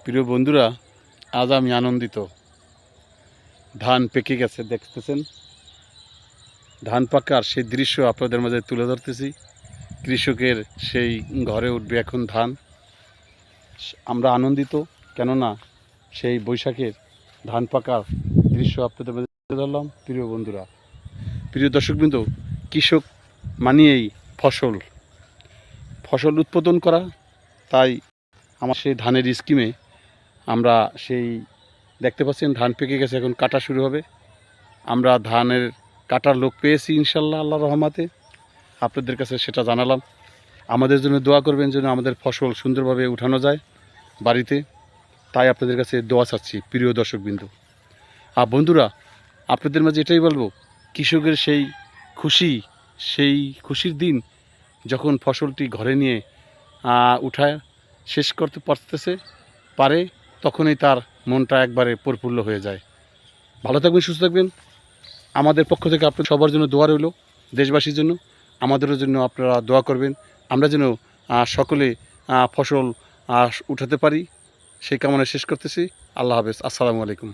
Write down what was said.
প্রিয় বন্ধুরা, আজ আমি আনন্দিত। ধান পেকে গেছে, দেখতেছেন। ধান পাকার সেই দৃশ্য আপনাদের মাঝে তুলে ধরতেছি। কৃষকের সেই ঘরে উঠবে এখন ধান। আমরা আনন্দিত, কেননা সেই বৈশাখের ধান পাকার দৃশ্য আপনাদের মাঝে তুলে ধরলাম। প্রিয় বন্ধুরা, প্রিয় দর্শকবৃন্দ, কৃষক মানেই ফসল উৎপাদন করা। তাই আমার সেই ধানের স্কিমে আমরা সেই দেখতে পাচ্ছেন ধান পেকে গেছে, এখন কাটা শুরু হবে। আমরা ধানের কাটার লোক পেয়েছি ইনশাল্লাহ, আল্লাহর রহমতে। আপনাদের কাছে সেটা জানালাম। আমাদের জন্য দোয়া করবেন যেন আমাদের ফসল সুন্দরভাবে উঠানো যায় বাড়িতে। তাই আপনাদের কাছে দোয়া চাচ্ছি প্রিয় দর্শকবৃন্দ। আর বন্ধুরা, আপনাদের মাঝে এটাই বলবো, কৃষকের সেই খুশির দিন যখন ফসলটি ঘরে নিয়ে উঠায় শেষ করতে পারে, তখনই তার মনটা একবারে প্রফুল্ল হয়ে যায়। ভালো থাকবেন, সুস্থ থাকবেন। আমাদের পক্ষ থেকে আপনার সবার জন্য দোয়া রইল, দেশবাসীর জন্য। আমাদেরও জন্য আপনারা দোয়া করবেন, আমরা যেন সকলে ফসল উঠাতে পারি, সেই কামনা শেষ করতেছি। আল্লাহ হাফেজ, আসসালামু আলাইকুম।